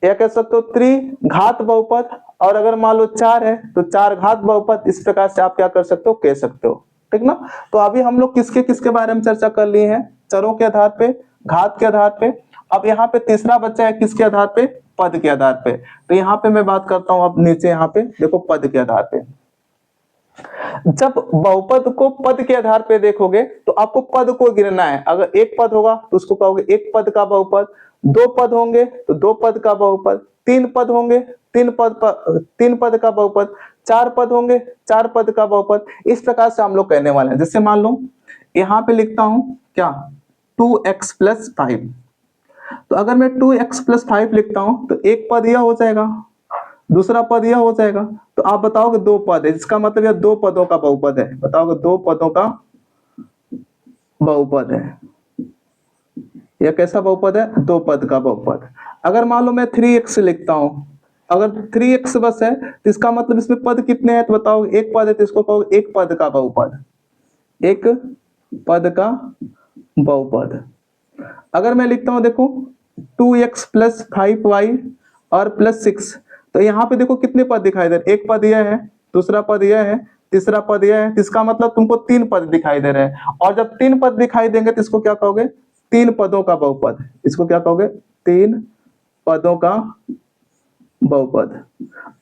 S1: या कह सकते हो त्रिघात बहुपद। और अगर मान लो 4 है तो चार घात बहुपद। इस प्रकार से आप क्या कर सकते हो, कह सकते हो, ठीक ना। तो अभी हम लोग किसके किसके बारे में चर्चा कर लिए हैं, चरों के आधार पे, घात के आधार पे। अब यहाँ पे तीसरा बच्चा है किसके आधार पे, पद के आधार पे। तो यहाँ पे मैं बात करता हूं, अब नीचे यहाँ पे देखो पद के आधार पे। जब बहुपद को पद के आधार पे देखोगे तो आपको पद को गिनना है। अगर एक पद होगा तो उसको कहोगे एक पद का बहुपद, दो पद होंगे तो दो पद का बहुपद, तीन पद होंगे तीन पद का बहुपद, चार पद होंगे चार पद का बहुपद। इस प्रकार से हम लोग कहने वाले हैं। जैसे मान लो यहां पे लिखता हूं क्या, 2x प्लस 5। तो अगर मैं 2x प्लस 5 लिखता हूं तो एक पद यह हो जाएगा, दूसरा पद यह हो जाएगा। तो आप बताओगे दो पद है, इसका मतलब यह दो पदों का बहुपद है। बताओगे दो पदों का बहुपद है। यह कैसा बहुपद है, दो पद का बहुपद। अगर मान लो मैं 3x लिखता हूं, अगर 3x बस है तो इसका मतलब इसमें पद कितने हैं, तो बताओ एक पद है तो इसको कहोगे एक पद का बहुपद, एक पद का बहुपद। अगर मैं लिखता हूं देखो 2x प्लस 5y और प्लस 6, तो यहाँ पे देखो कितने पद दिखाई दे रहे, एक पद यह है, दूसरा पद यह है, तीसरा पद यह है। इसका मतलब तुमको तीन पद दिखाई दे रहे हैं। और जब तीन पद दिखाई देंगे तो इसको क्या कहोगे, तीन पदों का बहुपद। इसको क्या कहोगे, तीन पदों का बहुपद।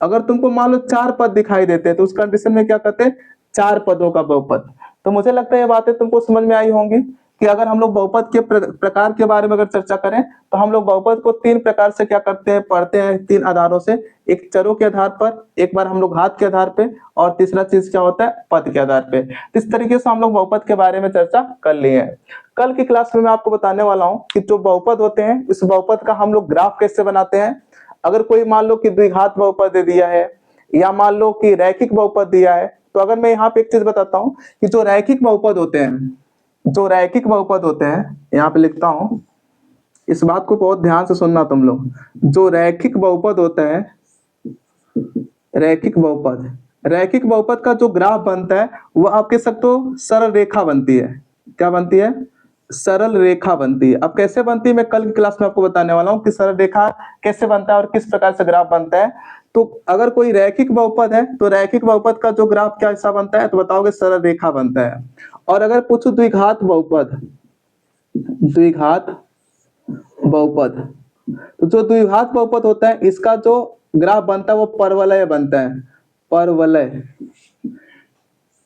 S1: अगर तुमको मान लो चार पद दिखाई देते हैं तो उस कंडीशन में क्या कहते हैं, चार पदों का बहुपद। तो मुझे लगता है ये बातें तुमको समझ में आई होंगी कि अगर हम लोग बहुपद के प्रकार के बारे में अगर चर्चा करें तो हम लोग बहुपद को तीन प्रकार से क्या करते हैं, पढ़ते हैं तीन आधारों से। एक चरों के आधार पर, एक बार हम लोग घात के आधार पे, और तीसरा चीज क्या होता है, पद के आधार पे। इस तरीके से हम लोग बहुपद के बारे में चर्चा कर लिए हैं। कल की क्लास में मैं आपको बताने वाला हूँ कि जो बहुपद होते हैं इस बहुपद का हम लोग ग्राफ कैसे बनाते हैं। अगर कोई मान लो कि द्विघात बहुपद दे दिया है या मान लो कि रैखिक बहुपद दिया है, तो अगर मैं यहाँ पे एक चीज बताता हूँ कि जो रैखिक बहुपद होते हैं, जो रैखिक बहुपद होते हैं, यहाँ पे लिखता हूं, इस बात को बहुत ध्यान से सुनना तुम लोग। जो रैखिक बहुपद होता है, रैखिक बहुपद, रैखिक बहुपद का जो ग्राफ बनता है वो आप कह सकते हो सरल रेखा बनती है। क्या बनती है, सरल रेखा बनती है। अब कैसे बनती है मैं कल की क्लास में आपको बताने वाला हूं कि सरल रेखा कैसे बनता है और किस प्रकार से ग्राफ बनता है। तो अगर कोई रैखिक बहुपद है तो रैखिक बहुपद का जो ग्राफ क्या हिस्सा बनता है, तो बताओगे सरल रेखा बनता है। और अगर पूछो द्विघात बहुपद, द्विघात बहुपद, तो जो द्विघात बहुपद होता है इसका जो ग्राफ बनता है वो परवलय बनता है, परवलय,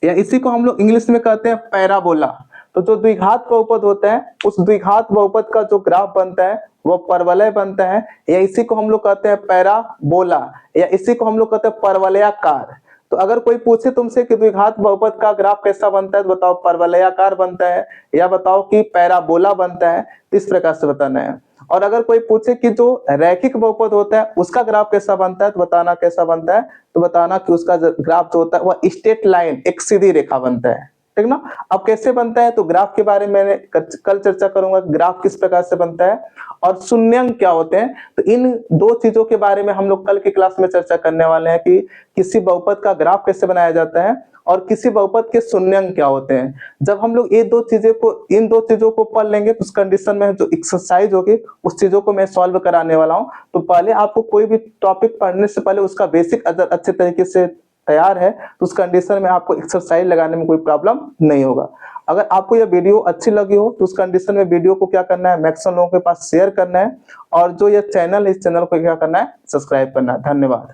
S1: या इसी को हम लोग इंग्लिश में कहते हैं पैराबोला। तो जो द्विघात बहुपद होता है उस द्विघात बहुपद का जो ग्राफ बनता है वो परवलय बनता है, या इसी को हम लोग कहते हैं पैराबोला, या इसी को हम लोग कहते हैं परवलयाकार। तो अगर कोई पूछे तुमसे कि द्विघात बहुपद का ग्राफ कैसा बनता है, तो बताओ परवलयाकार बनता है, या बताओ कि पैराबोला बनता है। तो इस प्रकार से बताना है। और अगर कोई पूछे कि जो रैखिक बहुपद होता है उसका ग्राफ कैसा बनता है, तो बताना कैसा बनता है, तो बताना कि उसका ग्राफ जो होता है वह स्ट्रेट लाइन, एक सीधी रेखा बनता है, ठीक ना। अब कैसे बनता है, तो ग्राफ के बारे में मैंने कल चर्चा करूंगा, ग्राफ किस प्रकार से बनता है और शून्यंक क्या होते हैं। तो इन दो चीजों के बारे में हम लोग कल की क्लास में चर्चा करने वाले हैं कि किसी बहुपद का ग्राफ कैसे बनाया जाता है और किसी बहुपद के शून्यंक क्या होते हैं। जब हम लोग ये दो चीजें को, इन दो चीजों को पढ़ लेंगे तो उस कंडीशन में जो एक्सरसाइज होगी उस चीजों को मैं सॉल्व कराने वाला हूं। तो पहले आपको कोई भी टॉपिक पढ़ने से पहले उसका बेसिक अगर अच्छे तरीके से तैयार है तो उस कंडीशन में आपको एक्सरसाइज लगाने में कोई प्रॉब्लम नहीं होगा। अगर आपको यह वीडियो अच्छी लगी हो तो उस कंडीशन में वीडियो को क्या करना है, मैक्सिमम लोगों के पास शेयर करना है, और जो यह चैनल है इस चैनल को क्या करना है, सब्सक्राइब करना है। धन्यवाद।